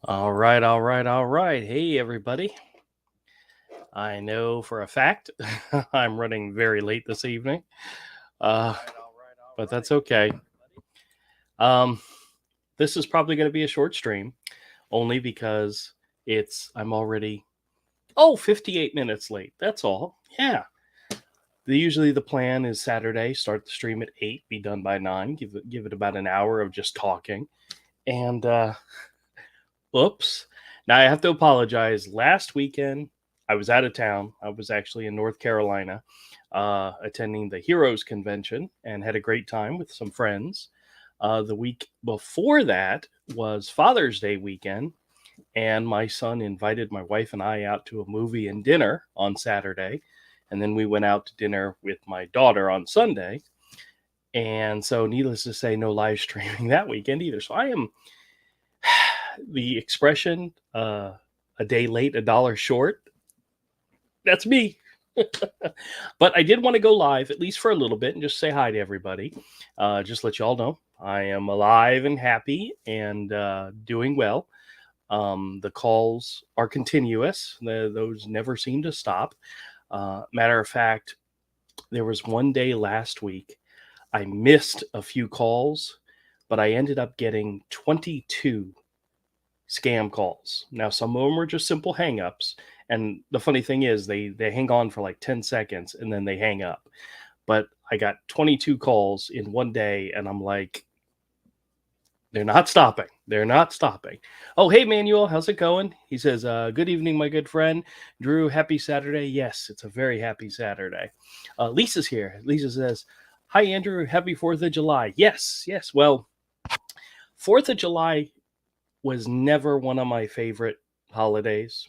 All right, all right, all right. Hey, everybody. I know for a fact I'm running very late this evening, uh, but that's okay. Um, this is probably going to be a short stream, only because I'm already 58 minutes late. That's all. Yeah. Usually the plan is Saturday, start the stream at 8, be done by 9, give it about an hour of just talking. And oops. Now I have to apologize. Last weekend, I was out of town. I was actually in North Carolina, attending the Heroes Convention and had a great time with some friends. The week before that was Father's Day weekend, and my son invited my wife and I out to a movie and dinner on Saturday. And then we went out to dinner with my daughter on Sunday. And so, needless to say, no live streaming that weekend either. So I am the expression a day late, a dollar short. That's me. But I did want to go live, at least for a little bit, and just say hi to everybody. Just let you all know I am alive and happy and doing well. The calls are continuous, those never seem to stop. Matter of fact, there was one day last week I missed a few calls, but I ended up getting 22 scam calls. Now, some of them were just simple hangups. And the funny thing is, they hang on for like 10 seconds and then they hang up. But I got 22 calls in one day, and I'm like, they're not stopping. They're not stopping. Oh, hey, Manuel, how's it going? He says, good evening, my good friend. Drew, happy Saturday. Yes, it's a very happy Saturday. Lisa's here. Lisa says, hi, Andrew. Happy 4th of July. Yes, yes. Well, 4th of July was never one of my favorite holidays,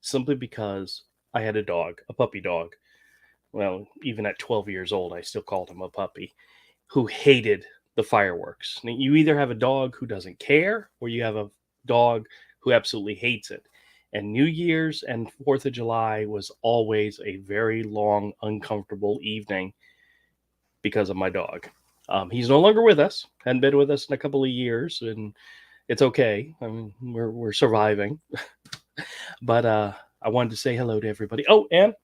simply because I had a dog, a puppy dog. Well, even at 12 years old, I still called him a puppy, who hated the fireworks. Now, you either have a dog who doesn't care, or you have a dog who absolutely hates it. And New Year's and 4th of July was always a very long, uncomfortable evening because of my dog. He's no longer with us, hadn't been with us in a couple of years, and it's okay. I mean, we're surviving. But I wanted to say hello to everybody. Oh, and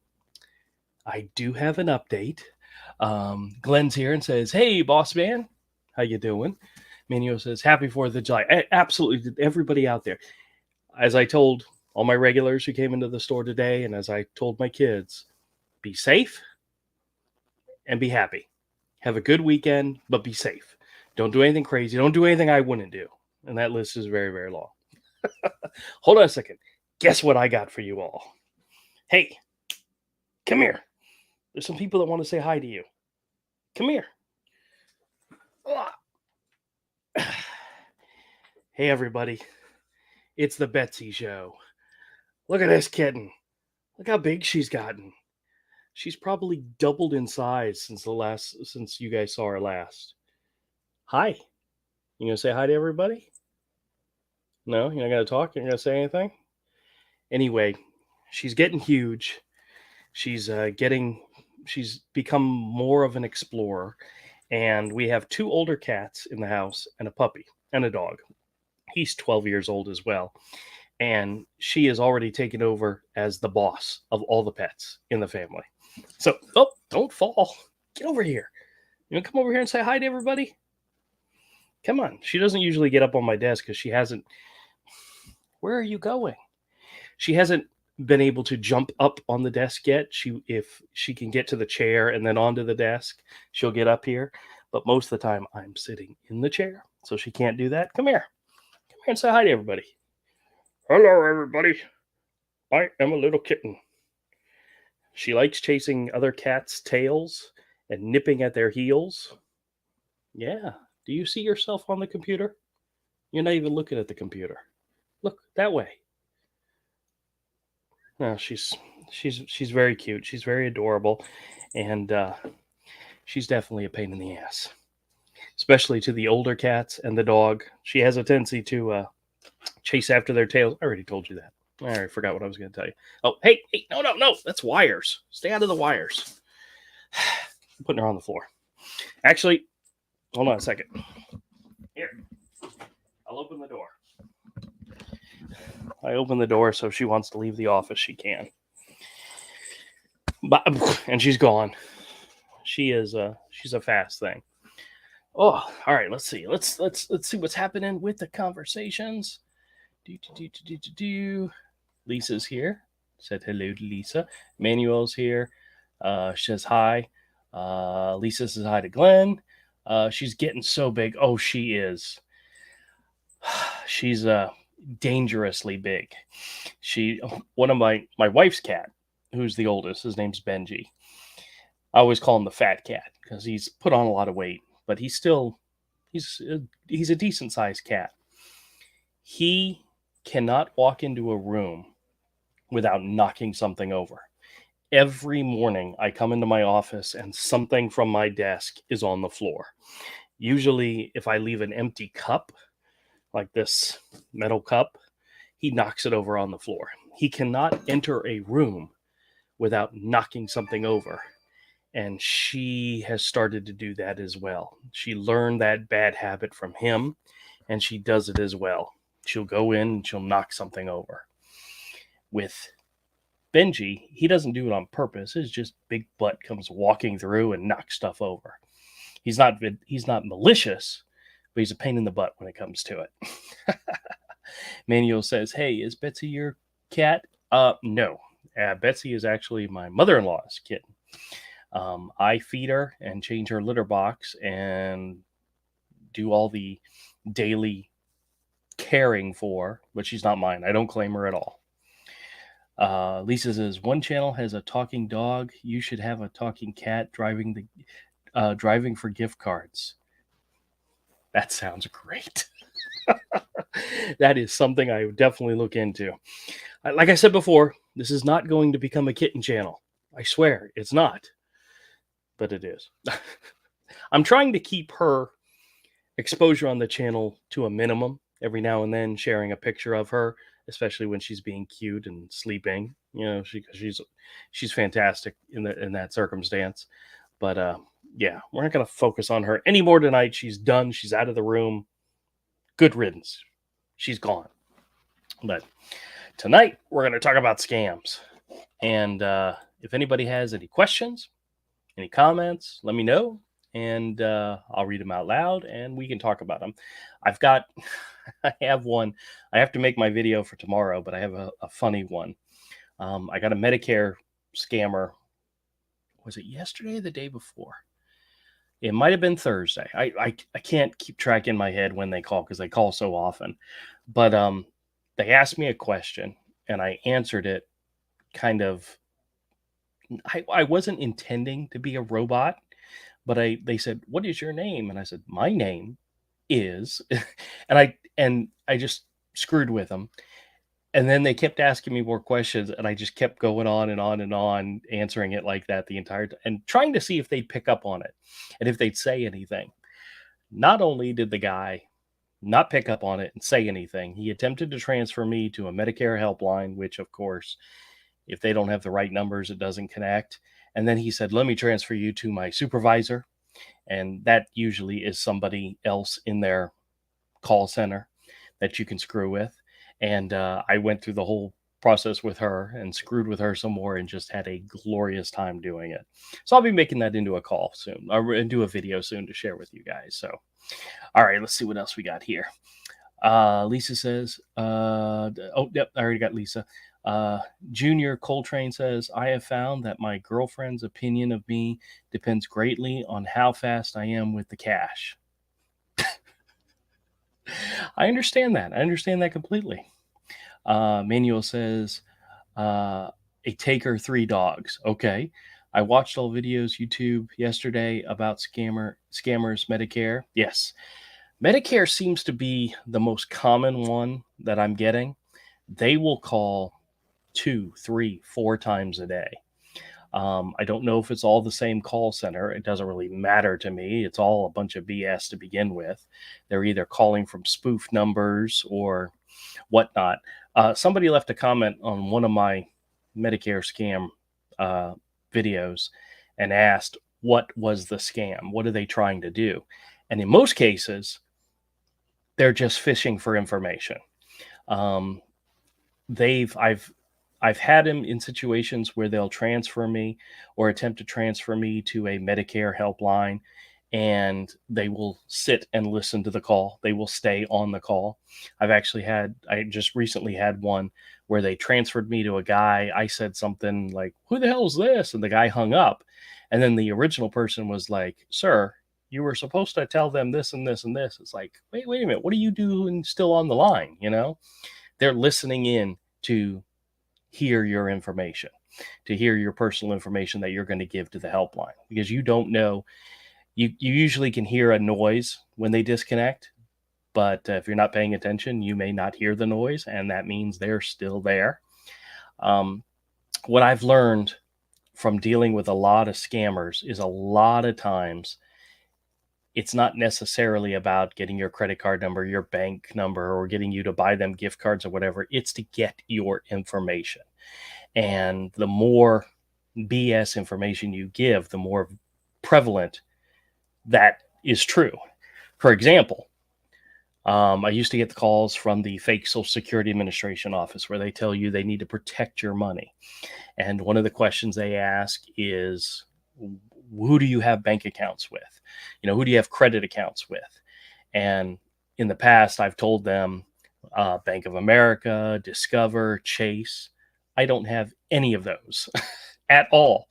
I do have an update. Glenn's here and says, "Hey, boss man, how you doing?" Manuel says, "Happy 4th of July." Absolutely, everybody out there. As I told all my regulars who came into the store today, and as I told my kids, be safe and be happy. Have a good weekend, but be safe. Don't do anything crazy. Don't do anything I wouldn't do. And that list is very, very long. Hold on a second. Guess what I got for you all? Hey, come here. There's some people that want to say hi to you. Come here. Hey, everybody. It's the Betsy Show. Look at this kitten. Look how big she's gotten. She's probably doubled in size since you guys saw her last. Hi. You gonna say hi to everybody? No, you're not gonna talk. You're not gonna say anything. Anyway, she's getting huge. She's she's become more of an explorer, and we have 2 older cats in the house and a puppy and a dog. He's 12 years old as well, and she has already taken over as the boss of all the pets in the family. So, oh, don't fall. Get over here. You want to come over here and say hi to everybody? Come on. She doesn't usually get up on my desk because she hasn't. Where are you going? She hasn't been able to jump up on the desk yet. If she can get to the chair and then onto the desk, she'll get up here. But most of the time, I'm sitting in the chair, so she can't do that. Come here. Come here and say hi to everybody. Hello, everybody. I am a little kitten. She likes chasing other cats' tails and nipping at their heels. Yeah. Do you see yourself on the computer? You're not even looking at the computer. Look that way. No, she's very cute. She's very adorable, and she's definitely a pain in the ass, especially to the older cats and the dog. She has a tendency to chase after their tails. I already told you that. I already forgot what I was going to tell you. Oh, hey, no, that's wires. Stay out of the wires. I'm putting her on the floor. Actually, hold on a second. Here, I'll open the door. I open the door, so if she wants to leave the office, she can. But and she's gone. She's a fast thing. Oh, all right. Let's see. Let's see what's happening with the conversations. Do. Lisa's here. Said hello to Lisa. Manuel's here. She says hi. Lisa says hi to Glenn. She's getting so big. Oh, she is. She's dangerously big. One of my wife's cat, who's the oldest, his name's Benji. I always call him the fat cat because he's put on a lot of weight, but he's a decent sized cat. He cannot walk into a room without knocking something over. Every morning I come into my office and something from my desk is on the floor. Usually if I leave an empty cup, like this metal cup, he knocks it over on the floor. He cannot enter a room without knocking something over. And she has started to do that as well. She learned that bad habit from him, and she does it as well. She'll go in and she'll knock something over. With Benji, he doesn't do it on purpose. His just big butt comes walking through and knocks stuff over. He's not malicious, but he's a pain in the butt when it comes to it. Manuel says, "Hey, is Betsy your cat?" No. Betsy is actually my mother-in-law's kitten. I feed her and change her litter box and do all the daily caring for, but she's not mine. I don't claim her at all. Lisa says, one channel has a talking dog. You should have a talking cat driving for gift cards. That sounds great. That is something I would definitely look into. Like I said before, this is not going to become a kitten channel. I swear it's not. But it is. I'm trying to keep her exposure on the channel to a minimum, every now and then sharing a picture of her, especially when she's being cute and sleeping. You know, she's fantastic in that circumstance. But yeah, we're not going to focus on her anymore tonight. She's done. She's out of the room. Good riddance. She's gone. But tonight we're going to talk about scams. And if anybody has any questions, any comments, let me know, and I'll read them out loud, and we can talk about them. I have one. I have to make my video for tomorrow, but I have a funny one. I got a Medicare scammer. Was it yesterday or the day before? It might have been Thursday. I can't keep track in my head when they call because they call so often. But they asked me a question, and I answered it kind of. I wasn't intending to be a robot, but they said, "What is your name?" And I said, "My name is," and I just screwed with them. And then they kept asking me more questions, and I just kept going on and on and on, answering it like that the entire time, and trying to see if they'd pick up on it and if they'd say anything. Not only did the guy not pick up on it and say anything, he attempted to transfer me to a Medicare helpline, which, of course, if they don't have the right numbers, it doesn't connect. And then he said, "Let me transfer you to my supervisor." And that usually is somebody else in their call center that you can screw with. And I went through the whole process with her and screwed with her some more and just had a glorious time doing it. So I'll be making that into a call soon, or into a video soon to share with you guys. So, all right, let's see what else we got here. Lisa says, oh, yep, I already got Lisa. Junior Coltrane says, I have found that my girlfriend's opinion of me depends greatly on how fast I am with the cash. I understand that. I understand that completely. Manuel says, a taker, 3 dogs. Okay. I watched all videos YouTube yesterday about scammers Medicare. Yes. Medicare seems to be the most common one that I'm getting. They will call 2, 3, 4 times a day. I don't know if it's all the same call center. It doesn't really matter to me. It's all a bunch of BS to begin with. They're either calling from spoof numbers or whatnot. Somebody left a comment on one of my Medicare scam videos and asked, what was the scam? What are they trying to do? And in most cases, they're just fishing for information. they've I've had them in situations where they'll transfer me or attempt to transfer me to a Medicare helpline, and they will sit and listen to the call. They will stay on the call. I just recently had one where they transferred me to a guy. I said something like, "Who the hell is this?" And the guy hung up. And then the original person was like, "Sir, you were supposed to tell them this and this and this." It's like, wait a minute. What are you doing still on the line? They're listening in to hear your information, to hear your personal information that you're going to give to the helpline, because you don't know. You usually can hear a noise when they disconnect, but if you're not paying attention, you may not hear the noise, and that means they're still there. Um, what I've learned from dealing with a lot of scammers is a lot of times it's not necessarily about getting your credit card number, your bank number, or getting you to buy them gift cards or whatever. It's to get your information. And the more BS information you give, the more prevalent that is true. For example, I used to get the calls from the fake Social Security Administration office where they tell you they need to protect your money. And one of the questions they ask is, who do you have bank accounts with? Who do you have credit accounts with? And in the past, I've told them Bank of America, Discover, Chase. I don't have any of those at all.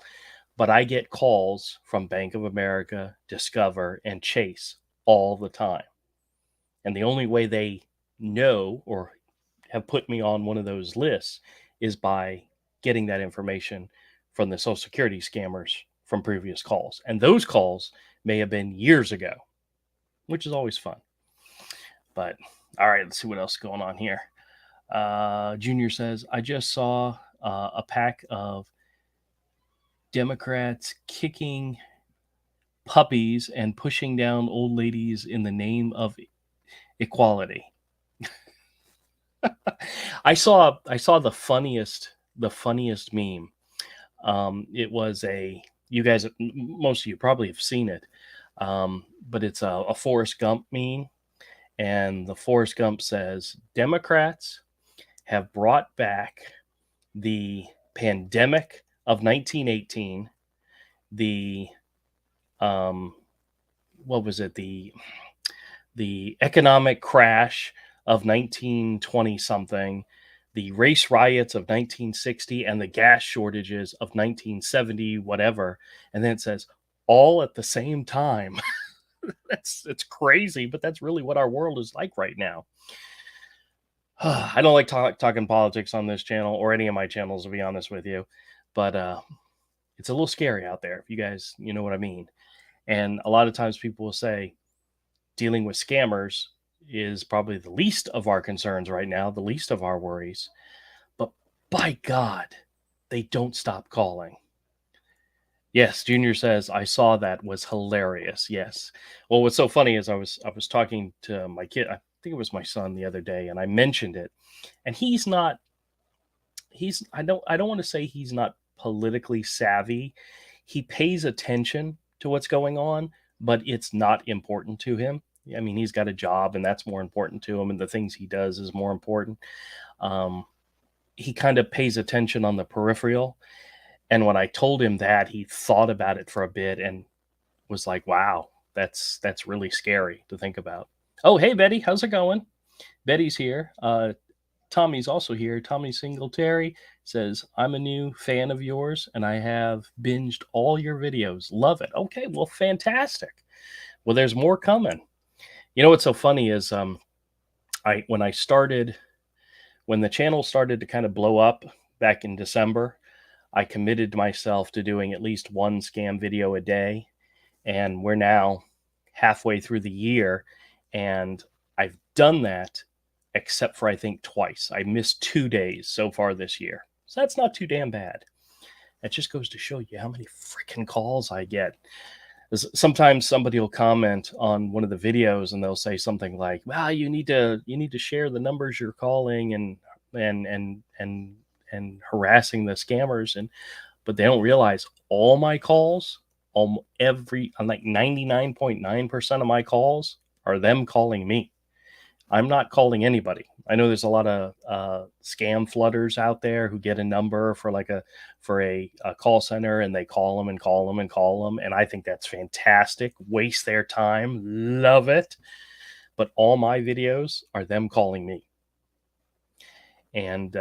But I get calls from Bank of America, Discover, and Chase all the time. And the only way they know or have put me on one of those lists is by getting that information from the Social Security scammers from previous calls. And those calls may have been years ago, which is always fun. But all right, let's see what else is going on here. Junior says, I just saw a pack of Democrats kicking puppies and pushing down old ladies in the name of equality. I saw the funniest meme. It was you guys, most of you probably have seen it, but it's a Forrest Gump meme, and the Forrest Gump says, Democrats have brought back the pandemic of 1918, the what was it, the economic crash of 1920 something, the race riots of 1960, and the gas shortages of 1970 whatever. And then it says all at the same time. It's crazy, but that's really what our world is like right now. I don't like talking politics on this channel or any of my channels, to be honest with you, but it's a little scary out there, if you guys, you know what I mean. And a lot of times people will say dealing with scammers is probably the least of our concerns right now, the least of our worries. But by God, they don't stop calling. Yes, Junior says, I saw that, was hilarious. Yes. Well, what's so funny is I was talking to my kid, I think it was my son, the other day, and I mentioned it. And I don't want to say he's not politically savvy. He pays attention to what's going on, but it's not important to him. I mean, he's got a job, and that's more important to him, and the things he does is more important. He kind of pays attention on the peripheral. And when I told him that, he thought about it for a bit and was like, wow, that's really scary to think about. Oh, hey, Betty, how's it going? Betty's here. Tommy's also here. Tommy Singletary says, I'm a new fan of yours, and I have binged all your videos. Love it. Okay, well, fantastic. Well, there's more coming. You know what's so funny is when the channel started to kind of blow up back in December, I committed myself to doing at least one scam video a day. And we're now halfway through the year, and I've done that except for, I think, twice. I missed 2 days so far this year. So that's not too damn bad. That just goes to show you how many freaking calls I get. Sometimes somebody will comment on one of the videos and they'll say something like, "Well, you need to share the numbers you're calling and harassing the scammers." But they don't realize all my calls, like 99.9% of my calls are them calling me. I'm not calling anybody. I know there's a lot of scam flooders out there who get a number for a call center, and they call them and call them and call them, and I think that's fantastic. Waste their time, love it. But all my videos are them calling me. And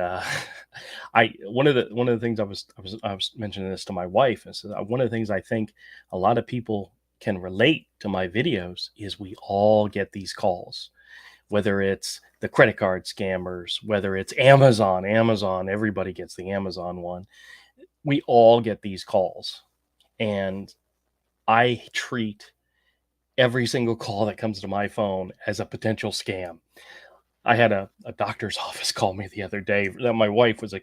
I one of the things I was mentioning this to my wife, and so one of the things I think a lot of people can relate to my videos is we all get these calls, whether it's the credit card scammers, whether it's Amazon, everybody gets the Amazon one. We all get these calls, and I treat every single call that comes to my phone as a potential scam. I had a doctor's office call me the other day that my wife was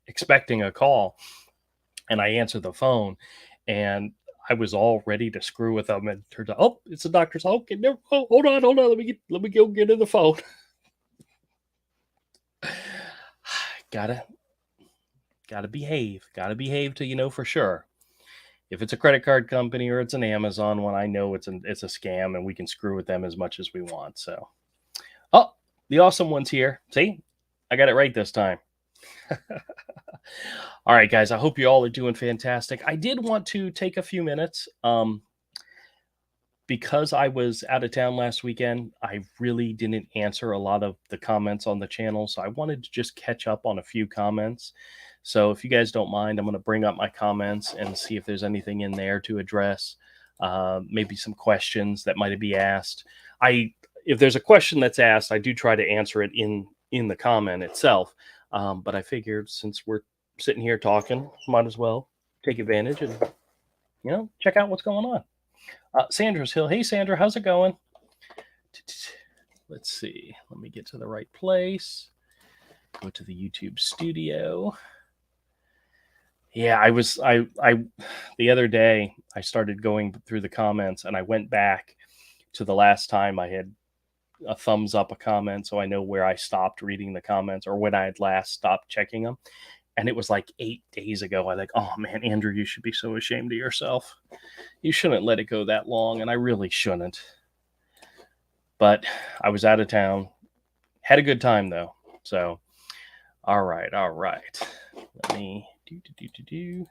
expecting a call, and I answered the phone, and I was all ready to screw with them, and turns out, oh, it's the doctor's. Oh, okay, oh, hold on, let me go get in the phone. gotta gotta behave till you know for sure. If it's a credit card company or it's an Amazon one, I know it's a scam, and we can screw with them as much as we want. So, oh, the awesome one's here. See, I got it right this time. All right, guys, I hope you all are doing fantastic. I did want to take a few minutes. Because I was out of town last weekend, I really didn't answer a lot of the comments on the channel. So I wanted to just catch up on a few comments. So if you guys don't mind, I'm going to bring up my comments and see if there's anything in there to address. Maybe some questions that might be asked. If there's a question that's asked, I do try to answer it in the comment itself. But I figured since we're sitting here talking, might as well take advantage and check out what's going on. Sandra's Hill. Hey, Sandra, how's it going? Let's see. Let me get to the right place. Go to the YouTube studio. Yeah, I the other day I started going through the comments, and I went back to the last time I had a thumbs up a comment, so I know where I stopped reading the comments or when I had last stopped checking them. And it was like 8 days ago. I like, oh man, Andrew, you should be so ashamed of yourself. You shouldn't let it go that long, and I really shouldn't. But I was out of town. Had a good time though. So, all right. Let me do.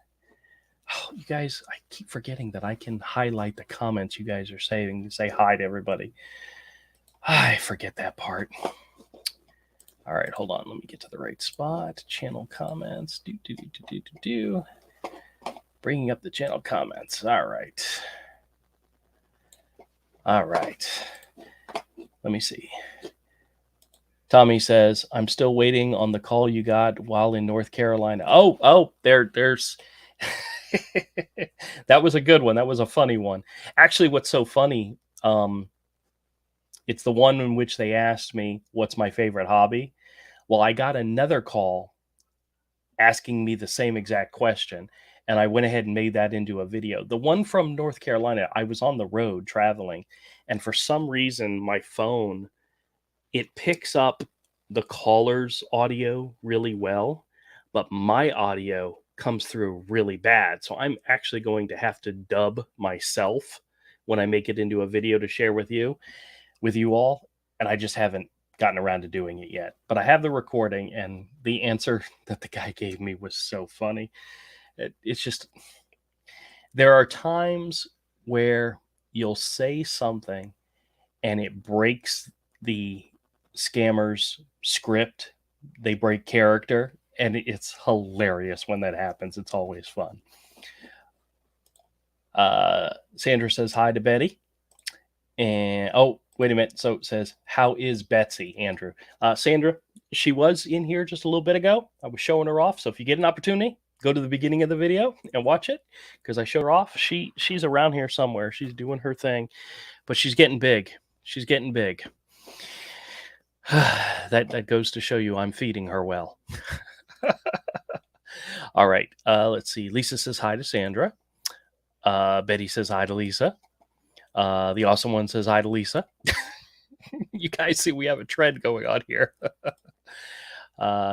Oh, you guys, I keep forgetting that I can highlight the comments you guys are saying to say hi to everybody. I forget that part. All right, hold on. Let me get to the right spot. Channel comments. Bringing up the channel comments. All right. Let me see. Tommy says, I'm still waiting on the call you got while in North Carolina. Oh, there's that was a good one. That was a funny one. Actually, what's so funny, it's the one in which they asked me what's my favorite hobby. Well, I got another call asking me the same exact question, and I went ahead and made that into a video. The one from North Carolina, I was on the road traveling, and for some reason, my phone, it picks up the caller's audio really well, but my audio comes through really bad. So I'm actually going to have to dub myself when I make it into a video to share with you all, and I just haven't gotten around to doing it yet. But I have the recording, and the answer that the guy gave me was so funny. It's just, there are times where you'll say something and it breaks the scammer's script. They break character, and it's hilarious when that happens. It's always fun. Sandra says hi to Betty. And wait a minute. So it says, how is Betsy, Andrew? Sandra, she was in here just a little bit ago. I was showing her off. So if you get an opportunity, go to the beginning of the video and watch it, because I showed her off. She's around here somewhere. She's doing her thing, but she's getting big. She's getting big. That goes to show you I'm feeding her well. All right. Let's see. Lisa says hi to Sandra. Betty says hi to Lisa. The awesome one says hi to Lisa. You guys see we have a trend going on here.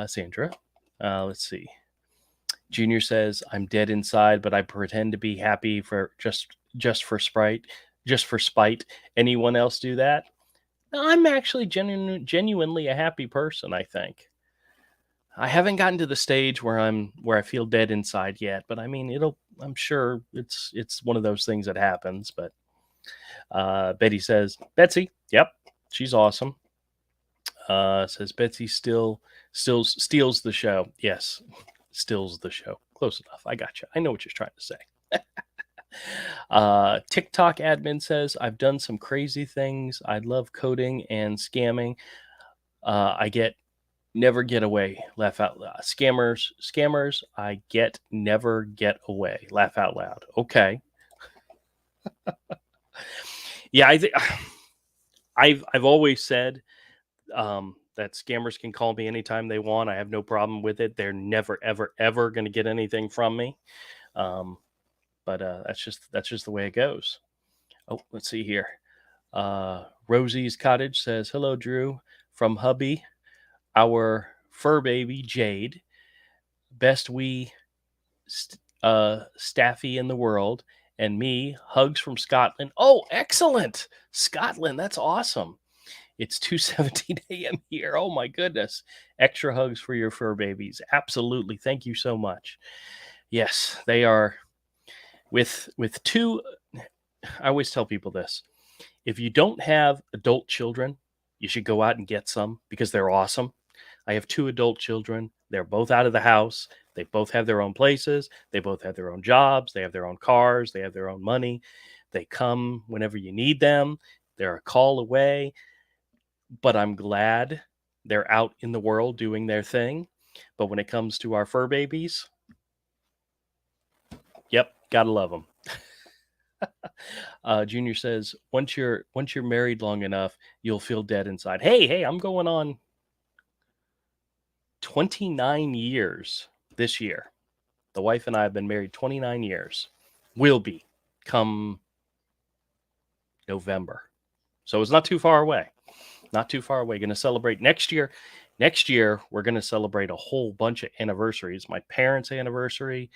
Sandra. Let's see. Junior says, I'm dead inside, but I pretend to be happy for just for spite. Anyone else do that? I'm actually genuinely a happy person, I think. I haven't gotten to the stage where I feel dead inside yet, but I mean, I'm sure it's one of those things that happens. But Betty says, Betsy, yep, she's awesome. Says Betsy still steals the show. Yes, steals the show. Close enough. I got you. I know what you're trying to say. TikTok admin says, I've done some crazy things. I love coding and scamming. I get never get away. Laugh out loud. Scammers. I get never get away. Laugh out loud. Okay. Yeah, I think I've always said that scammers can call me anytime they want. I have no problem with it. They're never ever going to get anything from me. Um, but that's just the way it goes. Oh, let's see here. Rosie's Cottage says, "Hello, Drew, from hubby, our fur baby Jade, best staffy in the world, and me, hugs from Scotland." Oh, excellent, Scotland. That's awesome. It's 2:17 a.m. here. Oh my goodness. Extra hugs for your fur babies. Absolutely. Thank you so much. Yes, they are with two. I always tell people this. If you don't have adult children, you should go out and get some because they're awesome. I have two adult children. They're both out of the house. They both have their own places. They both have their own jobs. They have their own cars. They have their own money. They come whenever you need them. They're a call away. But I'm glad they're out in the world doing their thing. But when it comes to our fur babies, yep, gotta love them. Junior says, once you're married long enough, you'll feel dead inside. Hey, I'm going on 29 years this year. The wife and I have been married 29 years. Will be come November. So it's not too far away. Not too far away. Going to celebrate next year. Next year, we're going to celebrate a whole bunch of anniversaries. My parents' anniversary,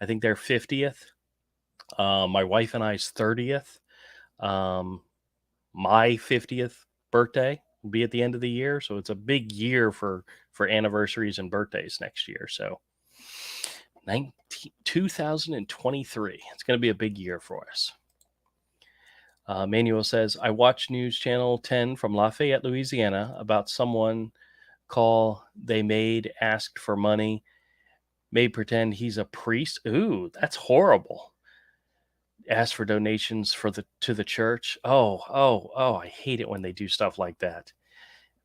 I think their 50th. My wife and I's 30th. My 50th birthday will be at the end of the year. So it's a big year for anniversaries and birthdays next year. So 2023. It's going to be a big year for us. Manuel says, I watched News Channel 10 from Lafayette, Louisiana about someone call they made, asked for money, made pretend he's a priest. Ooh, that's horrible. Asked for donations to the church. Oh, I hate it when they do stuff like that.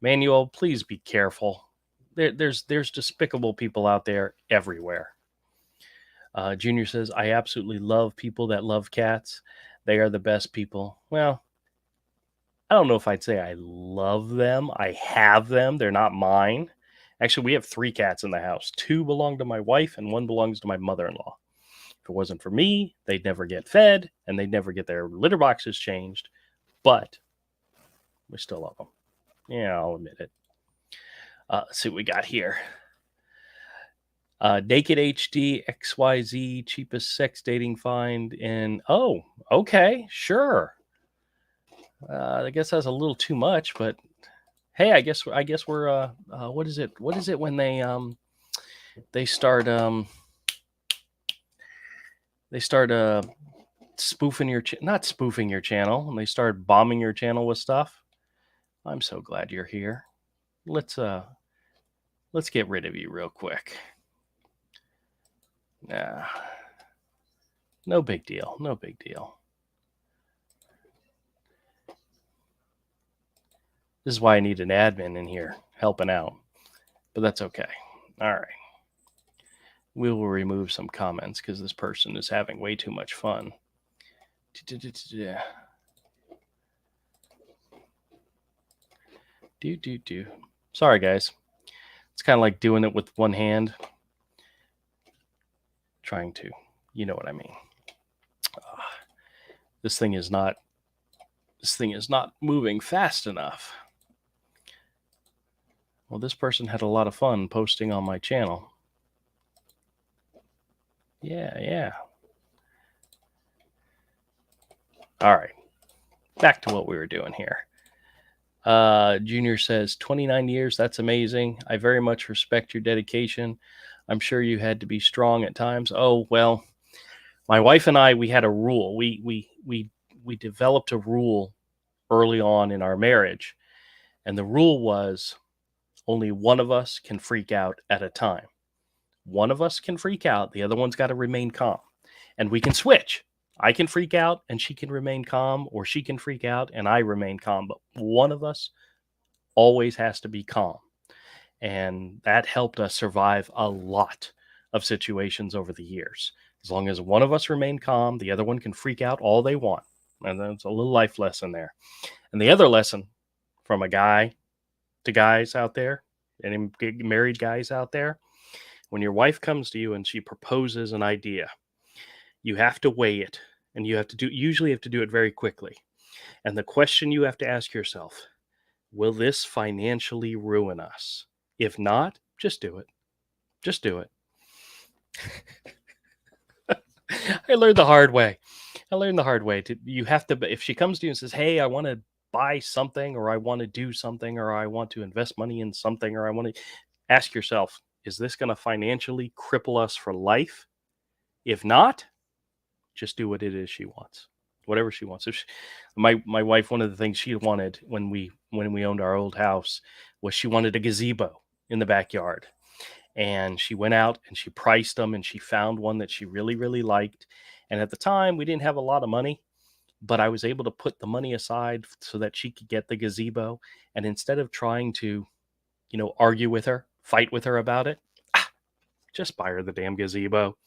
Manuel, please be careful. There's despicable people out there everywhere. Junior says, I absolutely love people that love cats. They are the best people. Well, I don't know if I'd say I love them. I have them. They're not mine. Actually, we have 3 cats in the house. 2 belong to my wife and 1 belongs to my mother-in-law. If it wasn't for me, they'd never get fed and they'd never get their litter boxes changed. But we still love them. Yeah, I'll admit it. Let's see what we got here. Naked HD XYZ cheapest sex dating find in. Oh, okay, sure. I guess that's a little too much, but hey, I guess we're what is it when they start spoofing not spoofing your channel, and they start bombing your channel with stuff. I'm so glad you're here. Let's get rid of you real quick. Nah, no big deal. No big deal. This is why I need an admin in here helping out, but that's okay. All right. We will remove some comments because this person is having way too much fun. Sorry, guys. It's kind of like doing it with one hand. Trying to, you know what I mean. This thing is not moving fast enough. Well, this person had a lot of fun posting on my channel. Yeah. All right. Back to what we were doing here. Junior says 29 years. That's amazing. I very much respect your dedication. I'm sure you had to be strong at times. Oh, well, my wife and I, we had a rule. We developed a rule early on in our marriage, and the rule was only one of us can freak out at a time. One of us can freak out, the other one's got to remain calm. And we can switch. I can freak out and she can remain calm, or she can freak out and I remain calm. But one of us always has to be calm. And that helped us survive a lot of situations over the years. As long as one of us remain calm, the other one can freak out all they want. And that's a little life lesson there. And the other lesson from a guy to guys out there, any married guys out there, when your wife comes to you and she proposes an idea, you have to weigh it, and usually have to do it very quickly. And the question you have to ask yourself, will this financially ruin us? If not, just do it. Just do it. I learned the hard way. You have to, if she comes to you and says, hey, I want to buy something, or I want to do something, or I want to invest money in something, or I want to, ask yourself, is this going to financially cripple us for life? If not, just do what it is she wants, whatever she wants. My wife, one of the things she wanted when we owned our old house was she wanted a gazebo in the backyard. And she went out and she priced them, and she found one that she really, really liked. And at the time, we didn't have a lot of money, but I was able to put the money aside so that she could get the gazebo. And instead of trying to, argue with her, fight with her about it, just buy her the damn gazebo.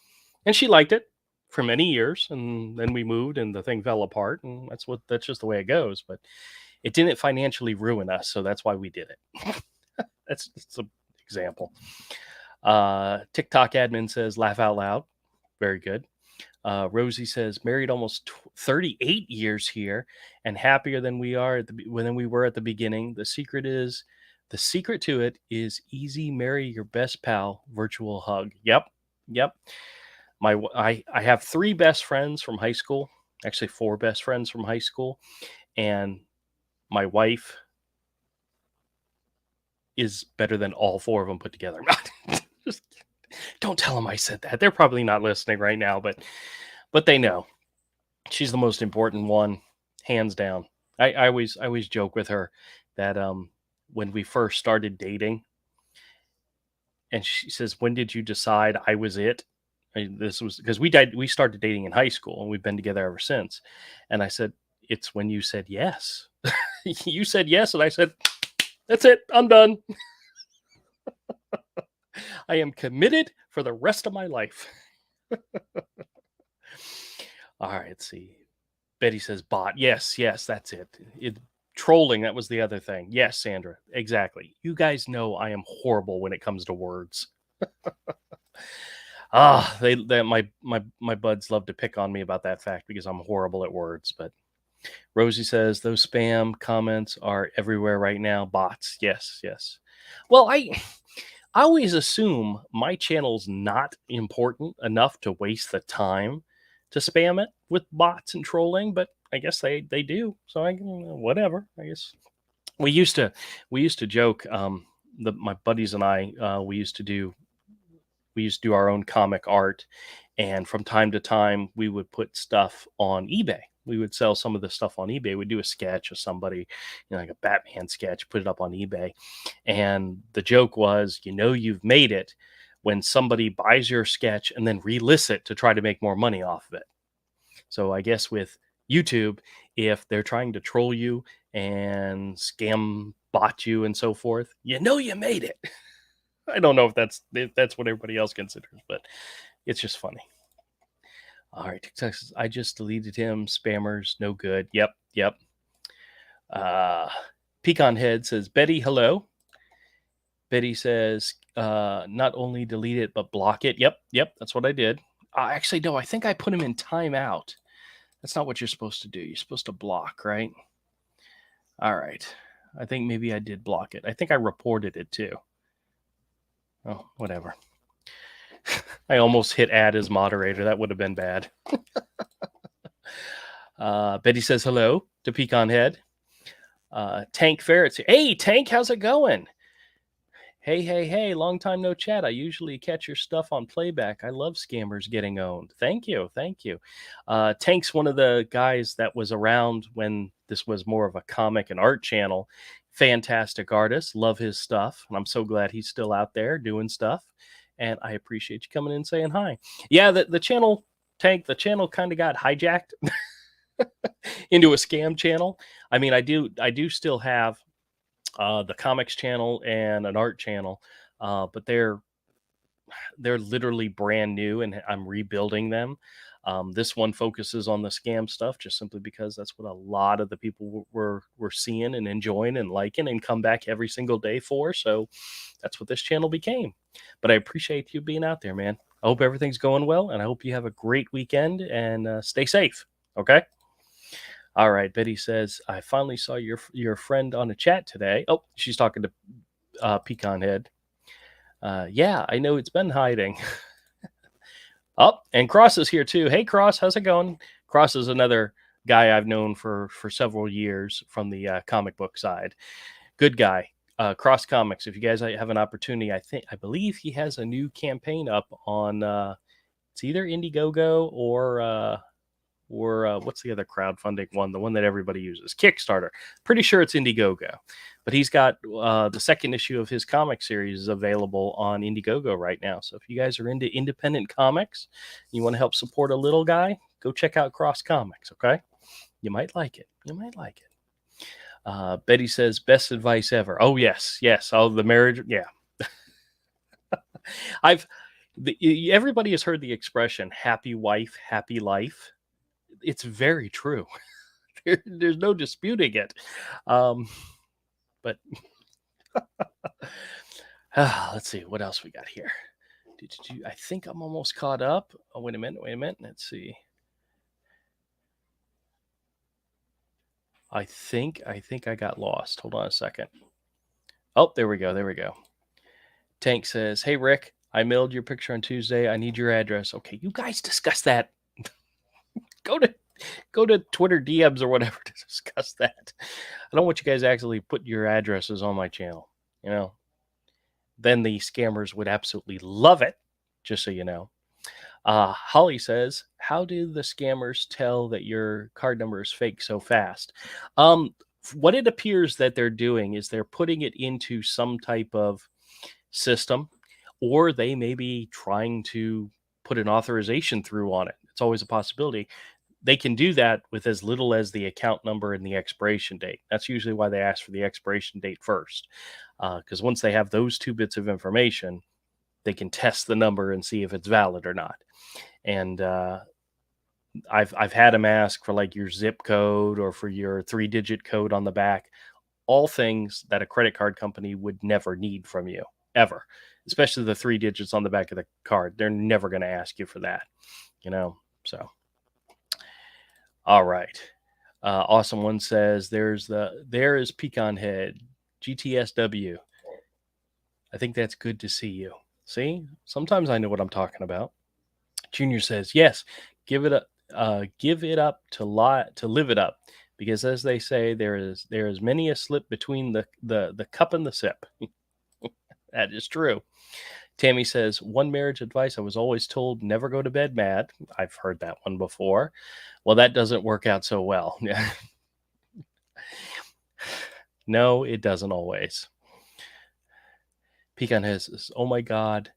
And she liked it for many years. And then we moved and the thing fell apart. And that's just the way it goes. But it didn't financially ruin us. So that's why we did it. That's an example. TikTok admin says, laugh out loud. Very good. Rosie says, married almost 38 years here and happier than we were at the beginning. The secret to it is easy. Marry your best pal. Virtual hug. Yep. I have 3 best friends from high school. Actually, 4 best friends from high school. And my wife is better than all 4 of them put together. Just don't tell them I said that. They're probably not listening right now, but they know she's the most important one, hands down. I always joke with her that when we first started dating, and she says, "When did you decide I was it?" This was because we started dating in high school, and we've been together ever since. And I said, "It's when you said yes." You said yes, and I said, "That's it. I'm done. I am committed for the rest of my life." All right, let's see. Betty says bot. Yes, that's it. Trolling, that was the other thing. Yes, Sandra, exactly. You guys know I am horrible when it comes to words. My buds love to pick on me about that fact because I'm horrible at words. But Rosie says those spam comments are everywhere right now. Bots. Yes. Well, I always assume my channel's not important enough to waste the time to spam it with bots and trolling, but I guess they do. So whatever. I guess we used to joke. My buddies and I, we used to do our own comic art, and from time to time we would put stuff on eBay. We would sell some of the stuff on eBay. We'd do a sketch of somebody, like a Batman sketch, put it up on eBay. And the joke was, you've made it when somebody buys your sketch and then relists it to try to make more money off of it. So I guess with YouTube, if they're trying to troll you and scam bot you and so forth, you made it. I don't know if that's what everybody else considers, but it's just funny. All right, TikTok says, I just deleted him. Spammers, no good. Yep. Pecan Head says, Betty, hello. Betty says, not only delete it, but block it. Yep, that's what I did. Actually, no, I think I put him in timeout. That's not what you're supposed to do. You're supposed to block, right? All right. I think maybe I did block it. I think I reported it too. Oh, whatever. I almost hit add as moderator. That would have been bad. Betty says hello to Pecan Head. Tank Ferrets. Hey, Tank, how's it going? Hey, hey, hey, long time no chat. I usually catch your stuff on playback. I love scammers getting owned. Thank you. Thank you. Tank's one of the guys that was around when this was more of a comic and art channel. Fantastic artist. Love his stuff. And I'm so glad he's still out there doing stuff. And I appreciate you coming in and saying hi. Yeah, the channel, Tank, the channel kind of got hijacked into a scam channel. I mean, I do still have the comics channel and an art channel, but they're literally brand new, and I'm rebuilding them. This one focuses on the scam stuff, just simply because that's what a lot of the people were seeing and enjoying and liking, and come back every single day for. So that's what this channel became. But I appreciate you being out there, man. I hope everything's going well, and I hope you have a great weekend and stay safe. Okay. All right, Betty says, I finally saw your friend on a chat today. Oh, she's talking to Pecan Head. Yeah, I know it's been hiding. Oh, and Cross is here too. Hey, Cross, how's it going? Cross is another guy I've known for several years from the comic book side. Good guy. Cross Comics. If you guys have an opportunity, I believe he has a new campaign up on. It's either Indiegogo or what's the other crowdfunding one? The one that everybody uses, Kickstarter. Pretty sure it's Indiegogo, but he's got the second issue of his comic series is available on Indiegogo right now. So if you guys are into independent comics, you want to help support a little guy, go check out Cross Comics. Okay, you might like it. You might like it. Betty says, best advice ever. Oh yes, yes. Oh, the marriage. Yeah, I've. Everybody has heard the expression "happy wife, happy life." It's very true. There's no disputing it. Um, but let's see what else we got here. I think I'm almost caught up. Oh, wait a minute. Wait a minute. Let's see. I think I got lost. Hold on a second. Oh, there we go. There we go. Tank says, "Hey Rick, I mailed your picture on Tuesday. I need your address." Okay, you guys discuss that. go to go to Twitter DMs or whatever to discuss that. I don't want you guys actually put your addresses on my channel. You know, then the scammers would absolutely love it. Just so you know. Holly says, "How do the scammers tell that your card number is fake so fast?" What it appears that they're doing is they're putting it into some type of system, or they may be trying to put an authorization through on it. It's always a possibility. They can do that with as little as the account number and the expiration date. That's usually why they ask for the expiration date first, because once they have those two bits of information, they can test the number and see if it's valid or not. And I've had them ask for like your zip code or for your 3-digit code on the back, all things that a credit card company would never need from you ever, especially the 3 digits on the back of the card. They're never going to ask you for that, you know. So, all right. Awesome One says there is Pecan Head GTSW. I think that's good to see you. See, sometimes I know what I'm talking about. Junior says, "Yes, give it up to live it up, because as they say, there is many a slip between the cup and the sip." That is true. Tammy says, "One marriage advice I was always told: never go to bed mad." I've heard that one before. Well, that doesn't work out so well. No, it doesn't always. Pecan says, "Oh my God,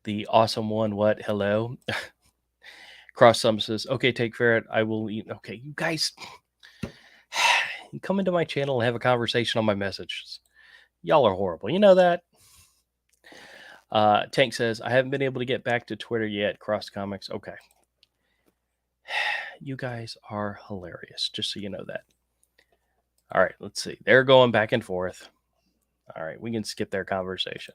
the awesome one. What? Hello." Cross Sum says, "Okay, take ferret. I will eat." Okay, you guys, come into my channel and have a conversation on my messages. Y'all are horrible. You know that. Tank says, "I haven't been able to get back to Twitter yet." Cross Comics. Okay. You guys are hilarious, just so you know that. All right, let's see. They're going back and forth. All right, we can skip their conversation.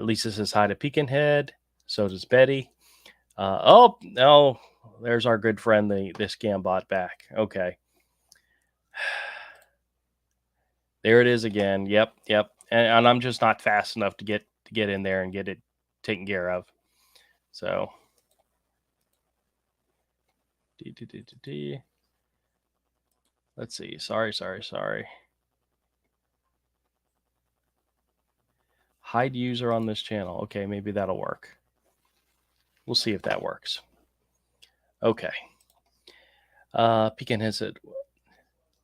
Lisa says hi to Pecan Head. So does Betty. Oh, no. There's our good friend, the scam bot back. Okay. There it is again. Yep. And I'm just not fast enough to get in there and get it taken care of. So Let's see. Sorry. Hide user on this channel. Okay, maybe that'll work. We'll see if that works. Okay. Pecan has said,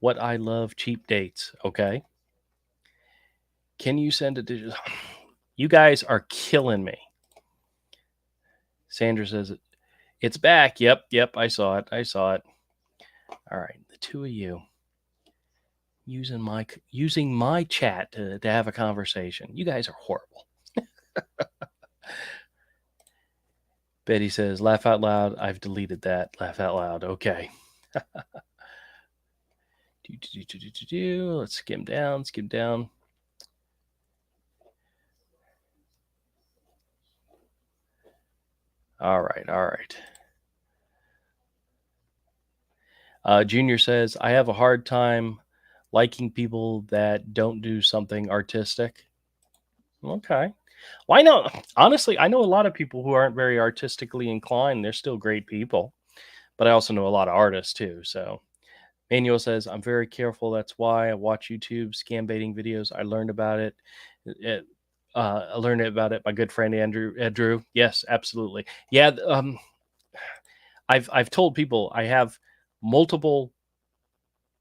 what I love cheap dates. Okay. Can you send a digital? You guys are killing me. Sandra says, it's back. Yep. I saw it. All right. The two of you using my chat to have a conversation. You guys are horrible. Betty says, laugh out loud. I've deleted that. Laugh out loud. Okay. Let's skim down. All right. Junior says, I have a hard time liking people that don't do something artistic. Okay. Why not? Honestly, I know a lot of people who aren't very artistically inclined. They're still great people. But I also know a lot of artists too. So Manuel says, I'm very careful. That's why I watch YouTube scam baiting videos. I learned about it. I learned about it. My good friend Andrew. Yes, absolutely. Yeah. I've told people I have multiple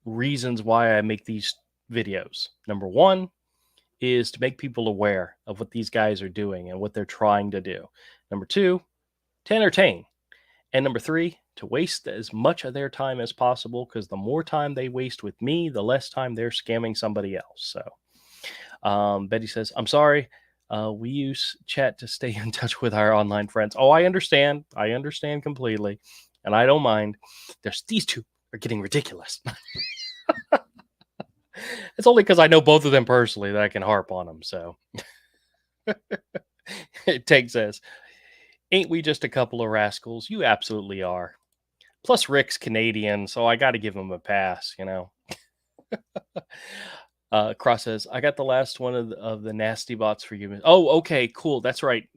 reasons why I make these videos. Number one is to make people aware of what these guys are doing and what they're trying to do. Number two, to entertain. And number three, to waste as much of their time as possible, because the more time they waste with me, the less time they're scamming somebody else. So Betty says, I'm sorry. We use chat to stay in touch with our online friends. Oh, I understand. I understand completely. And I don't mind. These two are getting ridiculous. It's only because I know both of them personally that I can harp on them. So Tank says, ain't we just a couple of rascals? You absolutely are. Plus, Rick's Canadian, so I got to give him a pass, you know. Cross says, I got the last one of the nasty bots for you. Oh, okay, cool. That's right.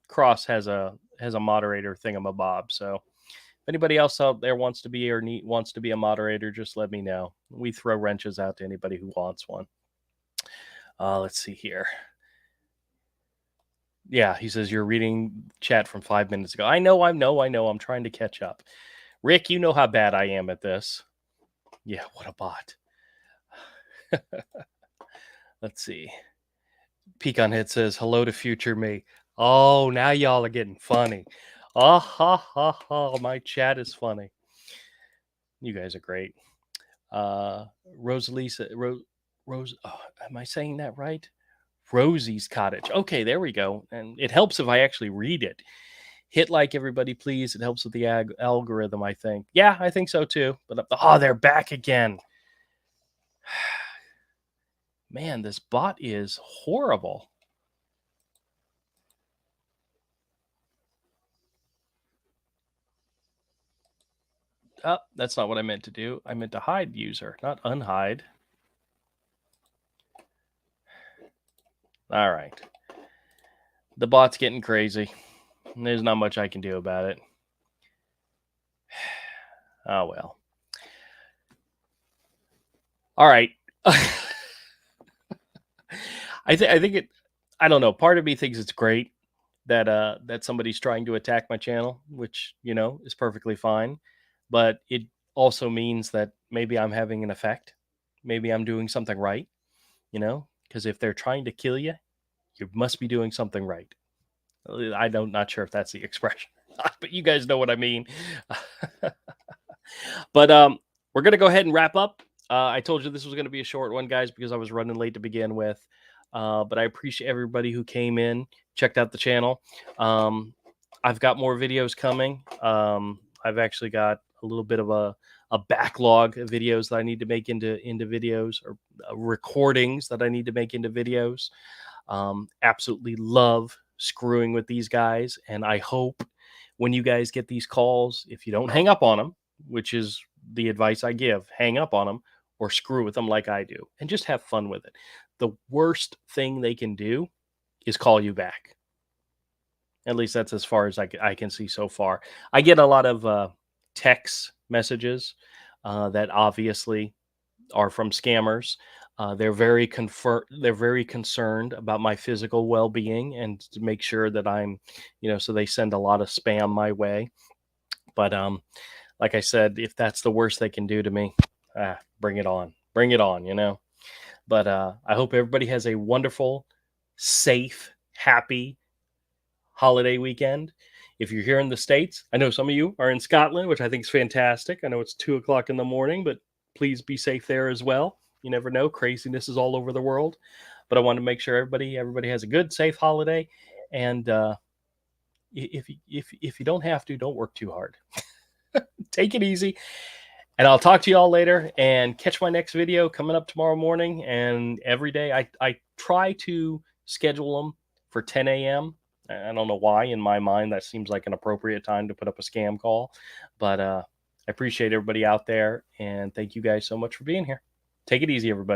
Cross has a moderator thingamabob. So if anybody else out there wants to be wants to be a moderator, just let me know. We throw wrenches out to anybody who wants one. Let's see here. Yeah, he says you're reading chat from 5 minutes ago. I know. I'm trying to catch up. Rick, you know how bad I am at this. Yeah, what a bot. Let's see. Pecan Head says, hello to future me. Oh, now y'all are getting funny. Ah, ha, ha, ha. My chat is funny. You guys are great. Rosalisa, Rose, oh, am I saying that right? Rosie's Cottage. Okay, there we go. And it helps if I actually read it. Hit like, everybody, please. It helps with the algorithm, I think. Yeah, I think so too. But they're back again. Man, this bot is horrible. Oh, that's not what I meant to do. I meant to hide user, not unhide. All right. The bot's getting crazy. There's not much I can do about it. Oh, well. All right. I think it. I don't know. Part of me thinks it's great that that somebody's trying to attack my channel, which is perfectly fine. But it also means that maybe I'm having an effect. Maybe I'm doing something right. Because if they're trying to kill you, you must be doing something right. Not sure if that's the expression, but you guys know what I mean. But we're gonna go ahead and wrap up. I told you this was going to be a short one, guys, because I was running late to begin with. But I appreciate everybody who came in, checked out the channel. I've got more videos coming. I've actually got a little bit of a backlog of videos that I need to make into videos, or recordings that I need to make into videos. Absolutely love screwing with these guys. And I hope when you guys get these calls, if you don't hang up on them, which is the advice I give, hang up on them or screw with them like I do, and just have fun with it. The worst thing they can do is call you back. At least that's as far as I can see so far. I get a lot of text messages that obviously are from scammers. They're very concerned about my physical well-being and to make sure that I'm, so they send a lot of spam my way. But like I said, if that's the worst they can do to me, bring it on. Bring it on, But I hope everybody has a wonderful, safe, happy holiday weekend. If you're here in the States, I know some of you are in Scotland, which I think is fantastic. I know it's 2 o'clock in the morning, but please be safe there as well. You never know. Craziness is all over the world. But I want to make sure everybody has a good, safe holiday. And if you don't have to, don't work too hard. Take it easy. And I'll talk to you all later and catch my next video coming up tomorrow morning. And every day I try to schedule them for 10 a.m. I don't know why. In my mind, that seems like an appropriate time to put up a scam call. But I appreciate everybody out there. And thank you guys so much for being here. Take it easy, everybody.